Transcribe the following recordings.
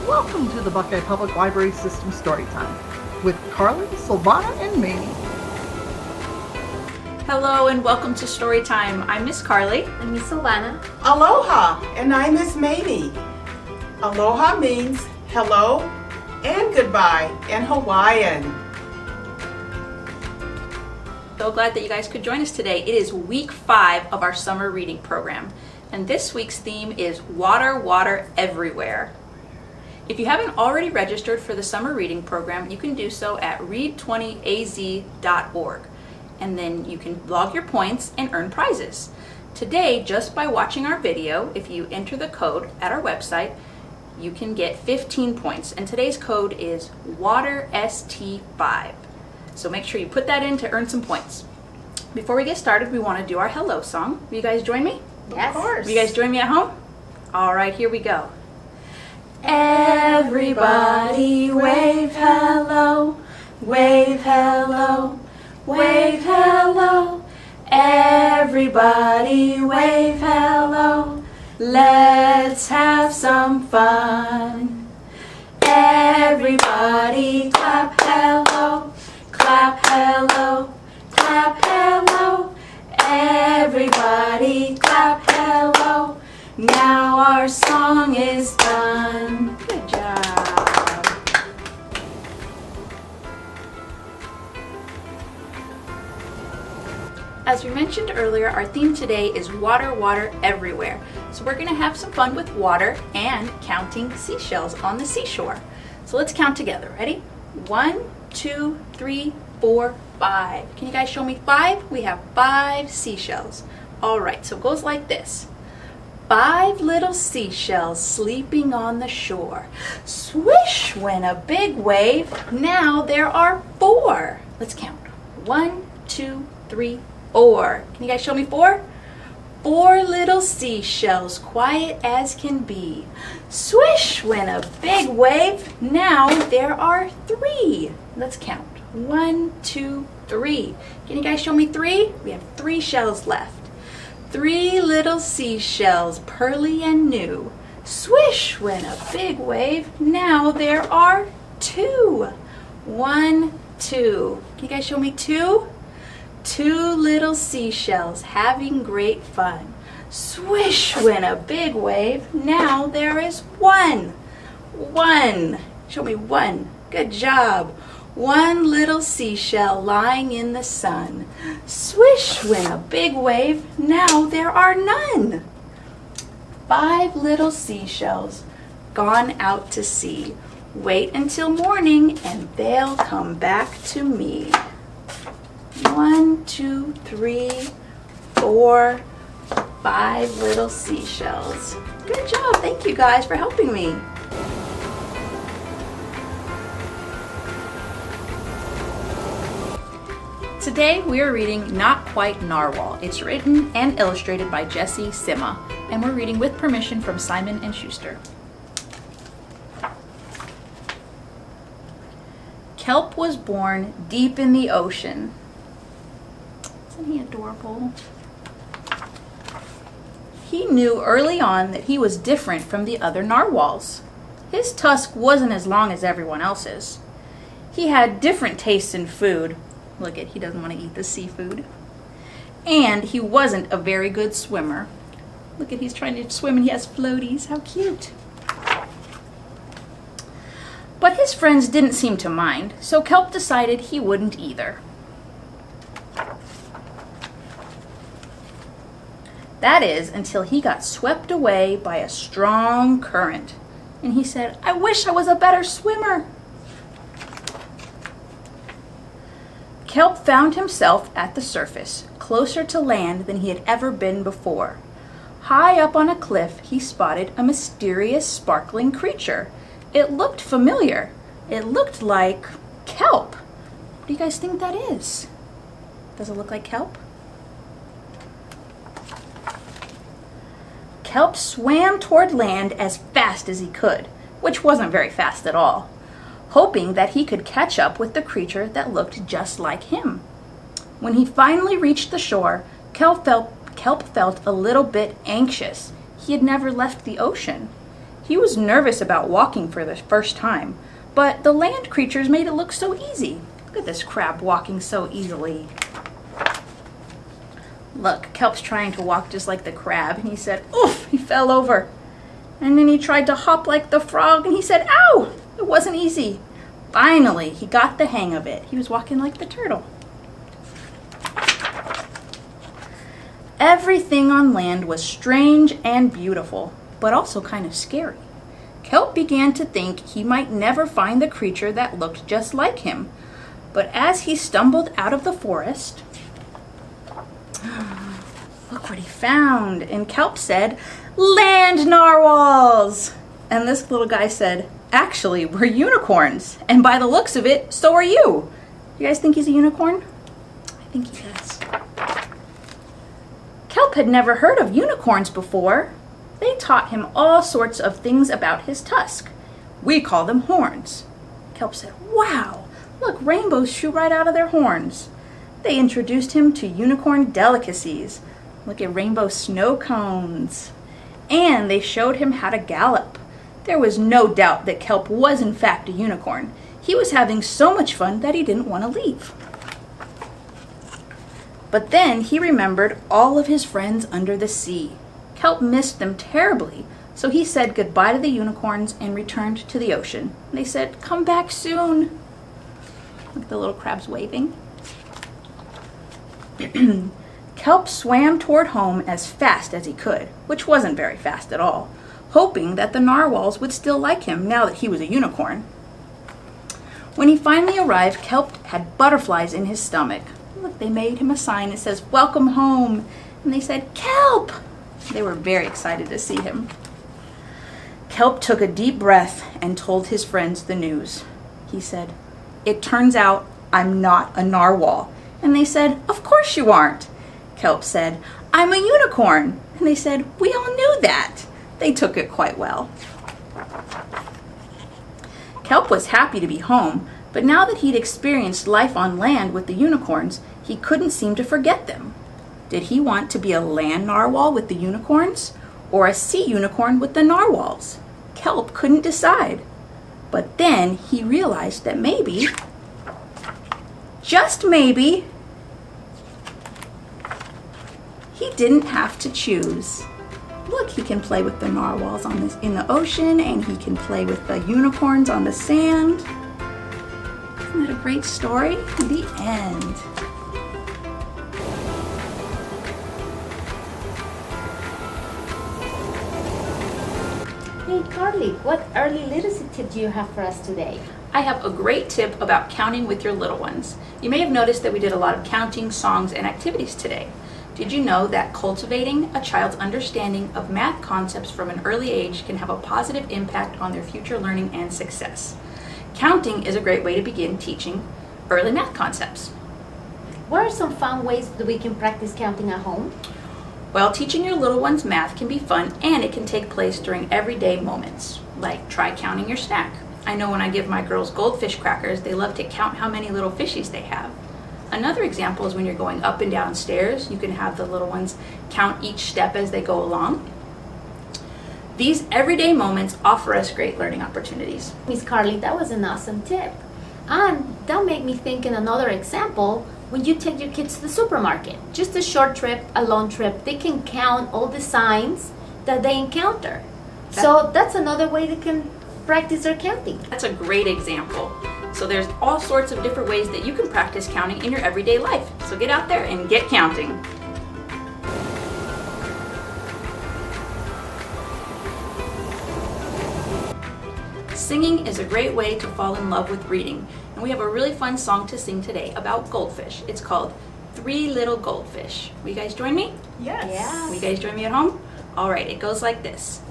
Welcome to the Buckeye Public Library System Storytime with Carly, Silvana, and Mamie. Hello and welcome to Storytime. I'm Miss Carly. I'm Miss Silvana. Aloha, and I'm Miss Mamie. Aloha means hello and goodbye in Hawaiian. So glad that you guys could join us today. It is week 5 of our summer reading program, and this week's theme is Water, Water Everywhere. If you haven't already registered for the summer reading program, you can do so at read20az.org, and then you can log your points and earn prizes. Today, just by watching our video, if you enter the code at our website, you can get 15 points, and today's code is WaterST5. So make sure you put that in to earn some points. Before we get started, we want to do our hello song. Will you guys join me? Yes. Of course. Will you guys join me at home? All right, here we go. Everybody wave hello, wave hello, wave hello. Everybody wave hello. Let's have some fun. Everybody clap hello, clap hello, clap hello. Everybody clap hello. Now our song is done. Good job. As we mentioned earlier, our theme today is Water, Water Everywhere. So we're going to have some fun with water and counting seashells on the seashore. So let's count together. Ready? 1, 2, 3, 4, 5. Can you guys show me 5? We have 5 seashells. All right, so it goes like this. 5 little seashells sleeping on the shore. Swish went a big wave. Now there are 4. Let's count. 1, 2, 3, 4. Can you guys show me 4? 4 little seashells, quiet as can be. Swish went a big wave. Now there are 3. Let's count. 1, 2, 3. Can you guys show me 3? We have 3 shells left. 3 little seashells, pearly and new. Swish went a big wave. Now there are 2. 1, 2. Can you guys show me 2? 2 little seashells having great fun. Swish went a big wave. Now there is 1. 1. Show me 1. Good job. 1 little seashell lying in the sun. Swish went a big wave. Now there are none. 5 little seashells gone out to sea. Wait until morning and they'll come back to me. 1, 2, 3, 4, 5 little seashells. Good job. Thank you guys for helping me. Today we are reading Not Quite Narwhal. It's written and illustrated by Jesse Sima, and we're reading with permission from Simon & Schuster. Kelp was born deep in the ocean. Isn't he adorable? He knew early on that he was different from the other narwhals. His tusk wasn't as long as everyone else's. He had different tastes in food. Look at, he doesn't want to eat the seafood. And he wasn't a very good swimmer. Look at, he's trying to swim and he has floaties. How cute. But his friends didn't seem to mind, so Kelp decided he wouldn't either. That is, until he got swept away by a strong current. And he said, "I wish I was a better swimmer." Kelp found himself at the surface, closer to land than he had ever been before. High up on a cliff, he spotted a mysterious, sparkling creature. It looked familiar. It looked like kelp. What do you guys think that is? Does it look like kelp? Kelp swam toward land as fast as he could, which wasn't very fast at all, hoping that he could catch up with the creature that looked just like him. When he finally reached the shore, Kelp felt a little bit anxious. He had never left the ocean. He was nervous about walking for the first time, but the land creatures made it look so easy. Look at this crab walking so easily. Look, Kelp's trying to walk just like the crab, and he said, oof, he fell over. And then he tried to hop like the frog, and he said, ow, it wasn't easy. Finally, he got the hang of it. He was walking like the turtle. Everything on land was strange and beautiful, but also kind of scary. Kelp began to think he might never find the creature that looked just like him. But as he stumbled out of the forest, look what he found. And Kelp said, "Land narwhals!" And this little guy said, "Actually, we're unicorns. And by the looks of it, so are you." You guys think he's a unicorn? I think he does. Kelp had never heard of unicorns before. They taught him all sorts of things about his tusk. We call them horns. Kelp said, "Wow, look, rainbows shoot right out of their horns." They introduced him to unicorn delicacies. Look at rainbow snow cones. And they showed him how to gallop. There was no doubt that Kelp was in fact a unicorn. He was having so much fun that he didn't want to leave. But then he remembered all of his friends under the sea. Kelp missed them terribly, so he said goodbye to the unicorns and returned to the ocean. They said, "Come back soon." Look at the little crabs waving. Kelp swam toward home as fast as he could, which wasn't very fast at all, hoping that the narwhals would still like him now that he was a unicorn. When he finally arrived, Kelp had butterflies in his stomach. Look, they made him a sign that says, "Welcome home." And they said, "Kelp!" They were very excited to see him. Kelp took a deep breath and told his friends the news. He said, "It turns out I'm not a narwhal." And they said, "Of course you aren't." Kelp said, "I'm a unicorn." And they said, "We all knew that." They took it quite well. Kelp was happy to be home, but now that he'd experienced life on land with the unicorns, he couldn't seem to forget them. Did he want to be a land narwhal with the unicorns, or a sea unicorn with the narwhals? Kelp couldn't decide. But then he realized that maybe, just maybe, he didn't have to choose. Look, he can play with the narwhals in the ocean, and he can play with the unicorns on the sand. Isn't that a great story? The end. Hey Carly, what early literacy tip do you have for us today? I have a great tip about counting with your little ones. You may have noticed that we did a lot of counting, songs, and activities today. Did you know that cultivating a child's understanding of math concepts from an early age can have a positive impact on their future learning and success? Counting is a great way to begin teaching early math concepts. What are some fun ways that we can practice counting at home? Well, teaching your little ones math can be fun, and it can take place during everyday moments, like try counting your snack. I know when I give my girls goldfish crackers, they love to count how many little fishies they have. Another example is when you're going up and down stairs, you can have the little ones count each step as they go along. These everyday moments offer us great learning opportunities. Miss Carly, that was an awesome tip. And that made me think in another example, when you take your kids to the supermarket, just a short trip, a long trip, they can count all the signs that they encounter. So that's another way they can practice their counting. That's a great example. So there's all sorts of different ways that you can practice counting in your everyday life. So get out there and get counting. Singing is a great way to fall in love with reading. And we have a really fun song to sing today about goldfish. It's called Three Little Goldfish. Will you guys join me? Yes. Yeah. Will you guys join me at home? All right, it goes like this.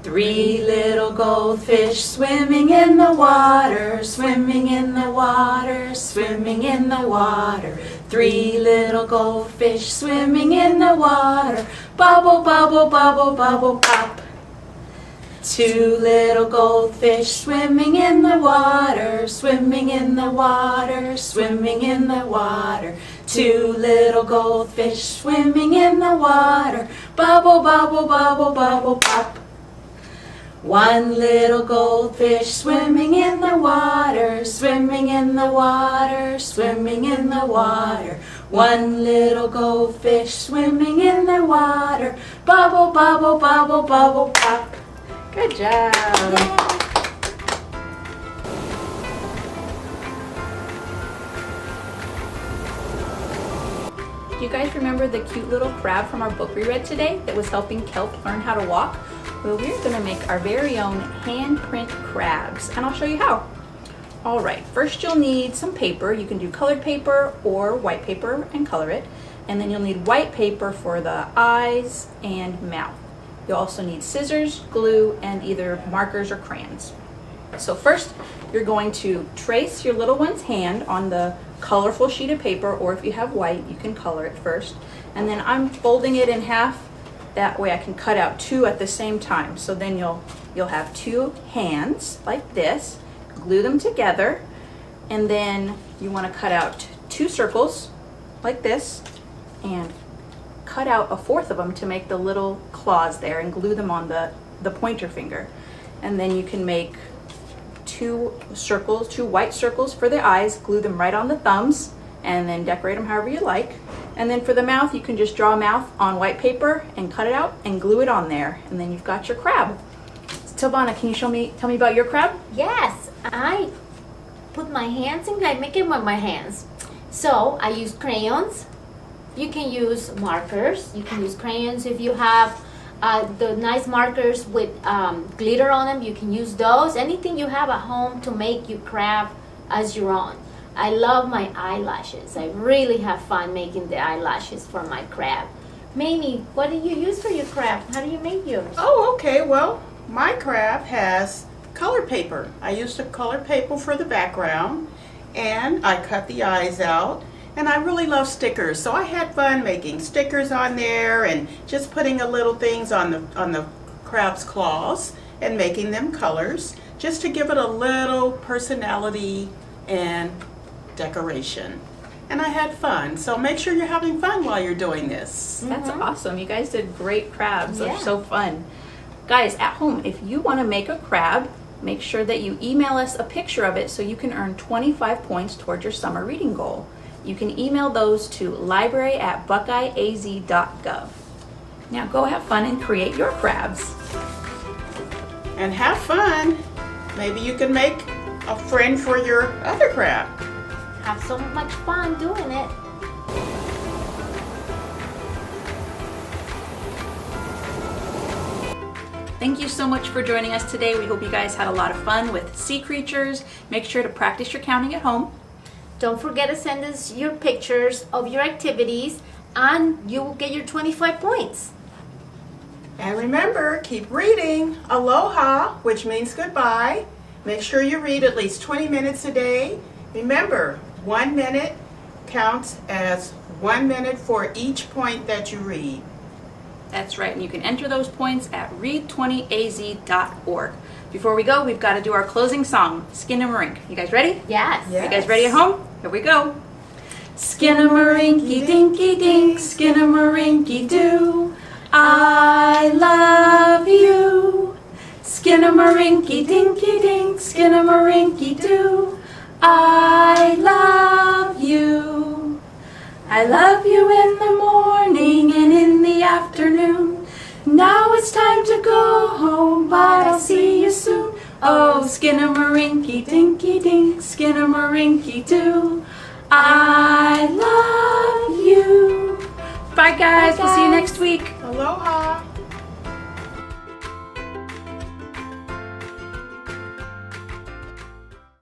Three little goldfish swimming in the water, swimming in the water, swimming in the water. Three little goldfish swimming in the water, bubble, bubble, bubble, bubble, pop. Two little goldfish swimming in the water, swimming in the water, swimming in the water. Two little goldfish swimming in the water, bubble, bubble, bubble, bubble, pop. One little goldfish swimming in the water, swimming in the water, swimming in the water. One little goldfish swimming in the water, bubble, bubble, bubble, bubble, pop. Good job. Yeah. Do you guys remember the cute little crab from our book we read today that was helping Kelp learn how to walk? Well, we're going to make our very own handprint crabs, and I'll show you how. All right, first you'll need some paper. You can do colored paper or white paper and color it. And then you'll need white paper for the eyes and mouth. You'll also need scissors, glue, and either markers or crayons. So first, you're going to trace your little one's hand on the colorful sheet of paper, or if you have white, you can color it first. And then I'm folding it in half. That way I can cut out two at the same time. So then you'll have two hands like this, glue them together, and then you want to cut out two circles like this and cut out a fourth of them to make the little claws there and glue them on the pointer finger. And then you can make two circles, two white circles for the eyes, glue them right on the thumbs, and then decorate them however you like. And then for the mouth, you can just draw a mouth on white paper and cut it out and glue it on there. And then you've got your crab. Silvana, can you tell me about your crab? Yes, I put my hands in, I make it with my hands. So I use crayons. You can use markers. You can use crayons if you have the nice markers with glitter on them. You can use those. Anything you have at home to make your crab as your own. I love my eyelashes. I really have fun making the eyelashes for my crab. Mamie, what do you use for your crab? How do you make yours? Oh, okay. Well, my crab has colored paper. I used a colored paper for the background, and I cut the eyes out. And I really love stickers, so I had fun making stickers on there and just putting a little things on the crab's claws and making them colors, just to give it a little personality and decoration. And I had fun, so make sure you're having fun while you're doing this. That's awesome. You guys did great crabs. Yeah. They're so fun. Guys, at home, if you want to make a crab, make sure that you email us a picture of it so you can earn 25 points towards your summer reading goal. You can email those to library@buckeyeaz.gov. Now go have fun and create your crabs. And have fun. Maybe you can make a friend for your other crab. Have so much fun doing it. Thank you so much for joining us today. We hope you guys had a lot of fun with sea creatures. Make sure to practice your counting at home. Don't forget to send us your pictures of your activities and you will get your 25 points. And remember, keep reading. Aloha, which means goodbye. Make sure you read at least 20 minutes a day. Remember, 1 minute counts as 1 minute for each point that you read. That's right, and you can enter those points at read20az.org. Before we go, we've got to do our closing song, Skinnamarink. You guys ready? Yes. Yeah. You guys ready at home? Here we go. Skinnamarink-y dinky dink, Skinnamarink-y doo. I love you. Skinnamarink-y dinky dink, Skinnamarink-y doo. I love you. I love you in the morning and in the afternoon. Now it's time to go home, but I'll see you soon. Oh, Skinnamarink-y dinky dink, Skinnamarink-y doo. I love you. Bye guys, we'll see you next week. Aloha.